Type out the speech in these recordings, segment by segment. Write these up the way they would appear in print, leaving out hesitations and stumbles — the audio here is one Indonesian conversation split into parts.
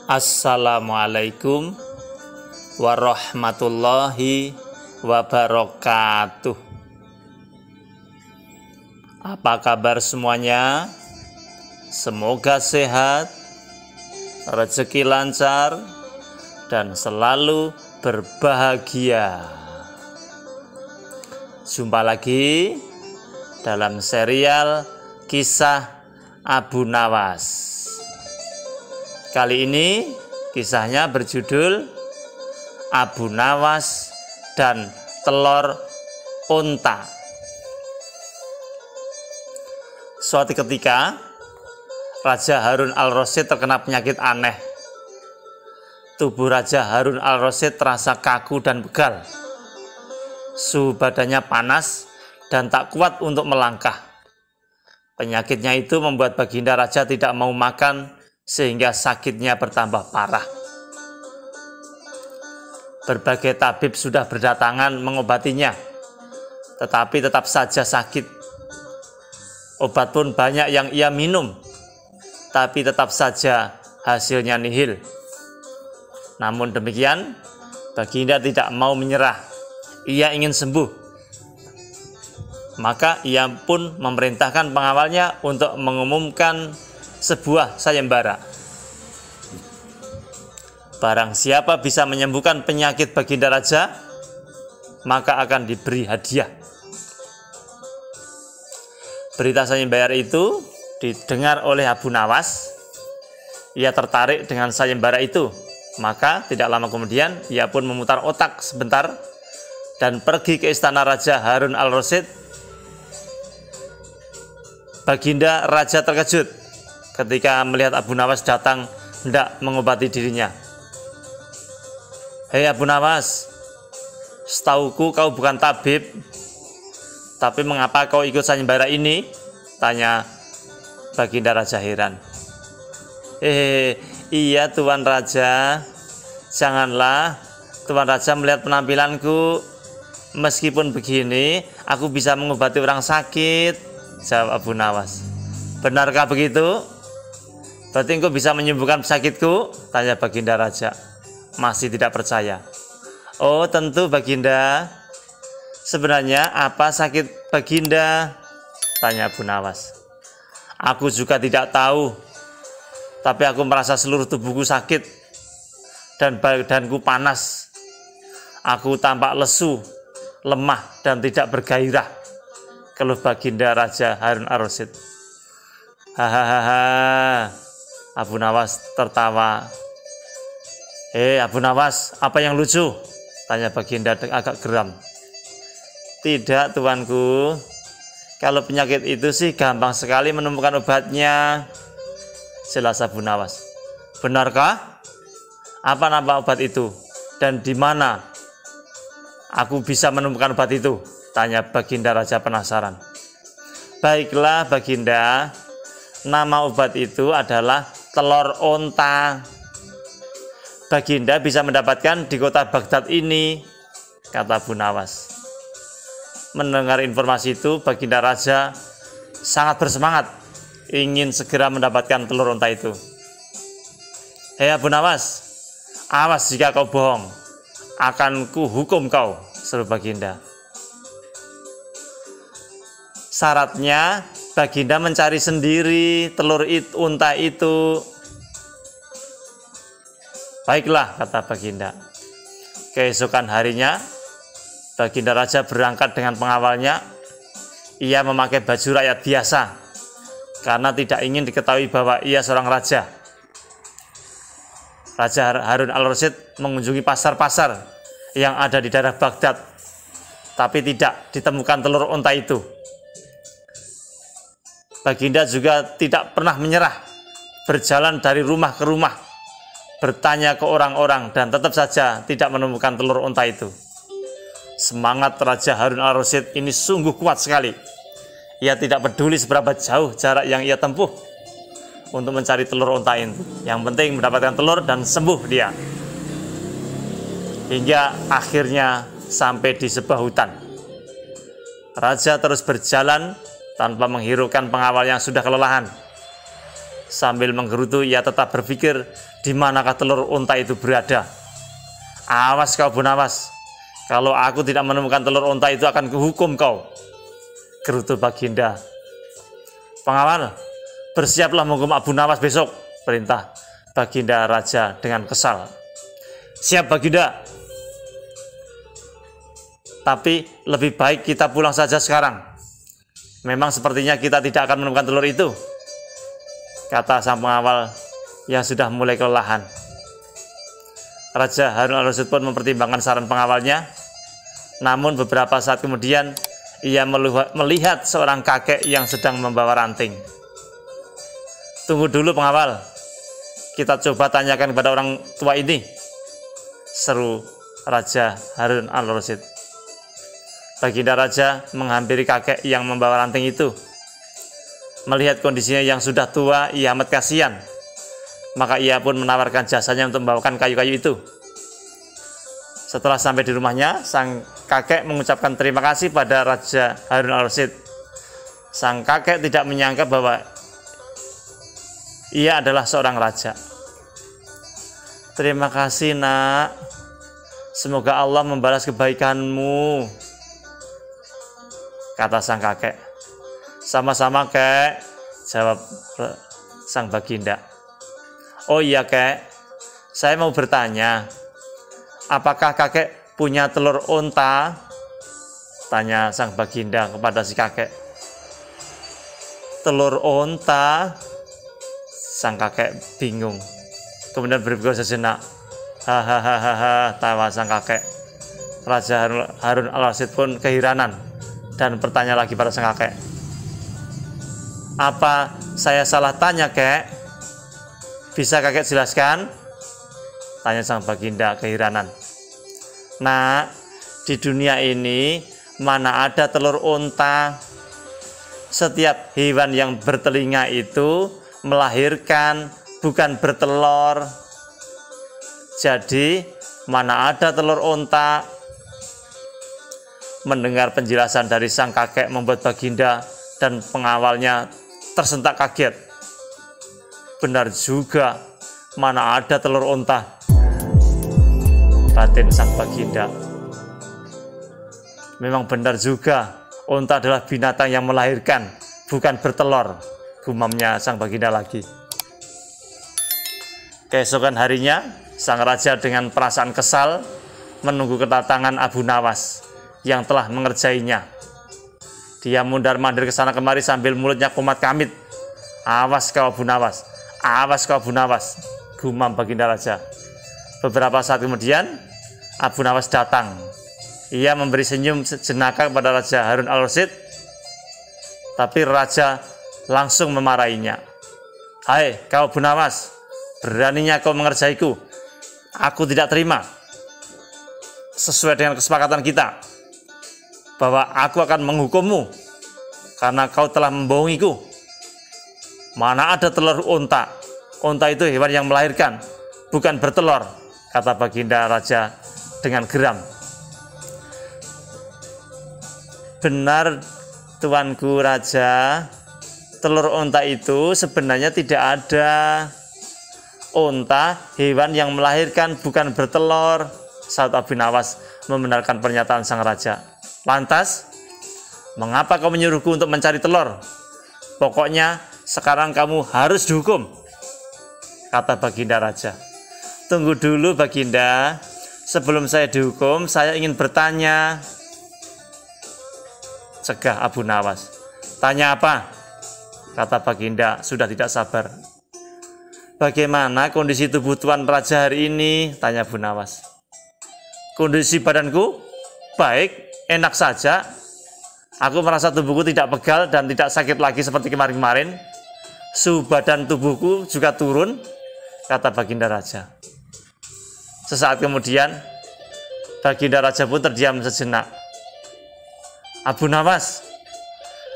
Assalamualaikum warahmatullahi wabarakatuh. Apa kabar semuanya? Semoga sehat, rezeki lancar, dan selalu berbahagia. Jumpa lagi dalam serial Kisah Abu Nawas. Kali ini kisahnya berjudul Abu Nawas dan Telur Unta. Suatu ketika Raja Harun al-Rasyid terkena penyakit aneh. Tubuh Raja Harun al-Rasyid terasa kaku dan pegal. Suhu badannya panas dan tak kuat untuk melangkah. Penyakitnya itu membuat Baginda Raja tidak mau makan sehingga sakitnya bertambah parah. Berbagai tabib sudah berdatangan mengobatinya, tetapi tetap saja sakit. Obat pun banyak yang ia minum, tapi tetap saja hasilnya nihil. Namun demikian, Baginda tidak mau menyerah. Ia ingin sembuh. Maka ia pun memerintahkan pengawalnya untuk mengumumkan sebuah sayembara. Barang siapa bisa menyembuhkan penyakit Baginda Raja, maka akan diberi hadiah. Berita sayembara itu didengar oleh Abu Nawas. Ia tertarik dengan sayembara itu. Maka tidak lama kemudian ia pun memutar otak sebentar dan pergi ke istana Raja Harun al-Rasyid. Baginda Raja terkejut ketika melihat Abu Nawas datang hendak mengobati dirinya. "Hei Abu Nawas, setauku kau bukan tabib, tapi mengapa kau ikut sayembara ini?" tanya Baginda Raja heran. Iya Tuan Raja, janganlah Tuan Raja melihat penampilanku. Meskipun begini, aku bisa mengobati orang sakit, jawab Abu Nawas. "Benarkah begitu? Berarti engkau bisa menyembuhkan sakitku?" tanya Baginda Raja, masih tidak percaya. "Oh tentu Baginda. Sebenarnya apa sakit Baginda?" tanya Abu Nawas. "Aku juga tidak tahu, tapi aku merasa seluruh tubuhku sakit dan badanku panas. Aku tampak lesu, lemah dan tidak bergairah," keluh Baginda Raja Harun al-Rasyid. "Hahaha," Abu Nawas tertawa. Abu Nawas, apa yang lucu?" tanya Baginda agak geram. "Tidak tuanku, kalau penyakit itu sih gampang sekali menemukan obatnya," jelas Abu Nawas. "Benarkah? Apa nama obat itu? Dan di mana aku bisa menemukan obat itu?" tanya Baginda Raja penasaran. "Baiklah Baginda, nama obat itu adalah telur unta. Baginda bisa mendapatkan di kota Baghdad ini," kata Abu Nawas. Mendengar informasi itu, Baginda Raja sangat bersemangat ingin segera mendapatkan telur unta itu. "Hei Abu Nawas, awas jika kau bohong, akan kuhukum kau," seru Baginda. "Syaratnya Baginda mencari sendiri telur unta itu." "Baiklah," kata Baginda. Keesokan harinya, Baginda Raja berangkat dengan pengawalnya. Ia memakai baju rakyat biasa karena tidak ingin diketahui bahwa ia seorang raja. Raja Harun al-Rasyid mengunjungi pasar-pasar yang ada di daerah Baghdad, tapi tidak ditemukan telur unta itu. Baginda juga tidak pernah menyerah, berjalan dari rumah ke rumah, bertanya ke orang-orang, dan tetap saja tidak menemukan telur unta itu. Semangat Raja Harun al-Rasyid ini sungguh kuat sekali. Ia tidak peduli seberapa jauh jarak yang ia tempuh untuk mencari telur unta itu. Yang penting mendapatkan telur dan sembuh dia. Hingga akhirnya sampai di sebuah hutan. Raja terus berjalan tanpa menghiraukan pengawal yang sudah kelelahan. Sambil menggerutu ia tetap berpikir di manakah telur unta itu berada. Awas kau Bu Nawas, kalau aku tidak menemukan telur unta itu akan kuhukum kau, gerutu Baginda. Pengawal, bersiaplah menghukum Abu Nawas besok, perintah Baginda Raja dengan kesal. Siap Baginda. Tapi lebih baik kita pulang saja sekarang. Memang sepertinya kita tidak akan menemukan telur itu, kata sang pengawal yang sudah mulai kelelahan. Raja Harun al-Rasyid pun mempertimbangkan saran pengawalnya. Namun beberapa saat kemudian ia melihat seorang kakek yang sedang membawa ranting. Tunggu dulu pengawal, kita coba tanyakan kepada orang tua ini, seru Raja Harun al-Rasyid. Baginda Raja menghampiri kakek yang membawa ranting itu. Melihat kondisinya yang sudah tua, ia amat kasihan. Maka ia pun menawarkan jasanya untuk membawakan kayu-kayu itu. Setelah sampai di rumahnya, sang kakek mengucapkan terima kasih pada Raja Harun al-Rasyid. Sang kakek tidak menyangka bahwa ia adalah seorang raja. Terima kasih nak, semoga Allah membalas kebaikanmu, kata sang kakek. Sama-sama kek, jawab sang Baginda. Oh iya kek, saya mau bertanya, apakah kakek punya telur unta? Tanya sang Baginda kepada si kakek. Telur unta? Sang kakek bingung, kemudian berpikir sejenak. Hahaha, tawa sang kakek. Raja Harun al-Rasyid pun keheranan dan bertanya lagi pada sang kakek. Apa saya salah tanya kek? Bisa kakek jelaskan? Tanya sang Baginda keheranan. Nah, di dunia ini mana ada telur unta? Setiap hewan yang bertelinga itu melahirkan, bukan bertelur. Jadi, mana ada telur unta? Mendengar penjelasan dari sang kakek membuat Baginda dan pengawalnya tersentak kaget. Benar juga, mana ada telur unta, batin sang Baginda. Memang benar juga, unta adalah binatang yang melahirkan, bukan bertelur, gumamnya sang Baginda lagi. Keesokan harinya, sang raja dengan perasaan kesal menunggu kedatangan Abu Nawas yang telah mengerjainya. Dia mundar-mandir ke sana kemari sambil mulutnya kumat kamit. Awas kau Abu Nawas, awas kau Abu Nawas, gumam Baginda Raja. Beberapa saat kemudian, Abu Nawas datang. Ia memberi senyum sejenak kepada Raja Harun al-Rasyid, tapi Raja langsung memarahinya. Hai kau Abu Nawas, beraninya kau mengerjaiku. Aku tidak terima. Sesuai dengan kesepakatan kita, bahwa aku akan menghukummu karena kau telah membohongiku. Mana ada telur unta? Unta itu hewan yang melahirkan, bukan bertelur, kata Baginda Raja dengan geram. Benar tuanku Raja, telur unta itu sebenarnya tidak ada. Unta hewan yang melahirkan, bukan bertelur, saat Abu Nawas membenarkan pernyataan sang raja. Lantas, mengapa kau menyuruhku untuk mencari telur? Pokoknya sekarang kamu harus dihukum, kata Baginda Raja. Tunggu dulu Baginda, sebelum saya dihukum, saya ingin bertanya, cegah Abu Nawas. Tanya apa? Kata Baginda sudah tidak sabar. Bagaimana kondisi tubuh tuan raja hari ini? Tanya Abu Nawas. Kondisi badanku baik, enak saja. Aku merasa tubuhku tidak pegal dan tidak sakit lagi seperti kemarin-kemarin. Suhu badan tubuhku juga turun, kata Baginda Raja. Sesaat kemudian, Baginda Raja pun terdiam sejenak. Abu Nawas,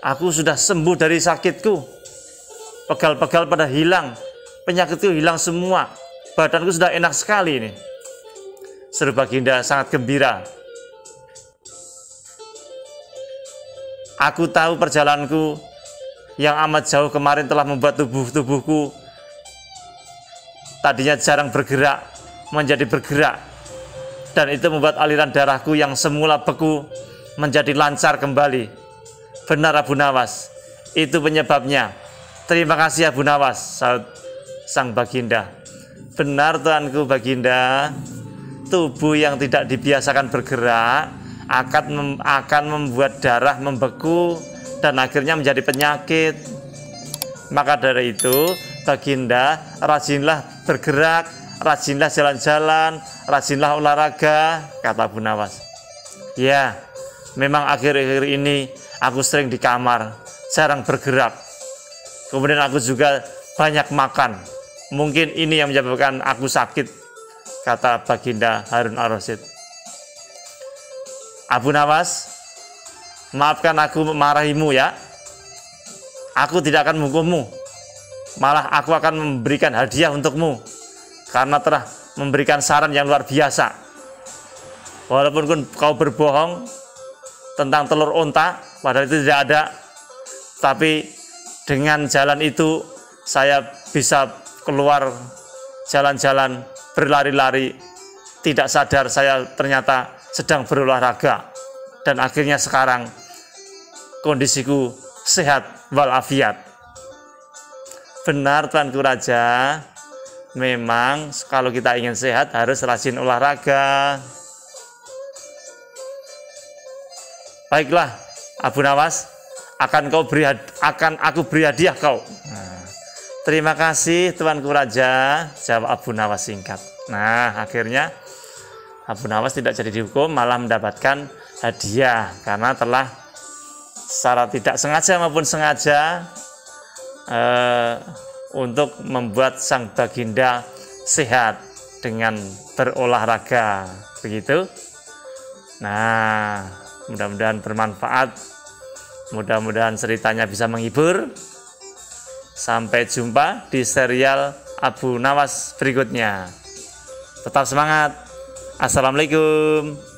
aku sudah sembuh dari sakitku. Pegal-pegal pada hilang, penyakitku hilang semua. Badanku sudah enak sekali ini, seru Baginda sangat gembira. Aku tahu perjalananku yang amat jauh kemarin telah membuat tubuhku tadinya jarang bergerak menjadi bergerak, dan itu membuat aliran darahku yang semula beku menjadi lancar kembali. Benar Abu Nawas, itu penyebabnya. Terima kasih Abu Nawas, saud sang baginda. Benar tuanku baginda, tubuh yang tidak dibiasakan bergerak akan membuat darah membeku dan akhirnya menjadi penyakit. Maka dari itu baginda, rajinlah bergerak, rajinlah jalan-jalan, rajinlah olahraga, kata Abu Nawas. Ya, memang akhir-akhir ini aku sering di kamar, jarang bergerak. Kemudian aku juga banyak makan. Mungkin ini yang menyebabkan aku sakit, kata baginda Harun ar-Rasyid. Abu Nawas, maafkan aku memarahimu ya. Aku tidak akan menghukummu. Malah aku akan memberikan hadiah untukmu karena telah memberikan saran yang luar biasa. Walaupun kau berbohong tentang telur onta, padahal itu tidak ada, tapi dengan jalan itu saya bisa keluar jalan-jalan, berlari-lari, tidak sadar saya ternyata sedang berolahraga, dan akhirnya sekarang kondisiku sehat walafiat. Benar tuanku raja, memang kalau kita ingin sehat harus rajin olahraga. Baiklah Abu Nawas, akan aku beri hadiah kau. Terima kasih tuanku raja, jawab Abu Nawas singkat. Nah, akhirnya Abu Nawas tidak jadi dihukum, malah mendapatkan hadiah karena telah secara tidak sengaja maupun sengaja untuk membuat sang baginda sehat dengan berolahraga. Begitu. Nah, mudah-mudahan bermanfaat, mudah-mudahan ceritanya bisa menghibur. Sampai jumpa di serial Abu Nawas berikutnya. Tetap semangat. Assalamualaikum.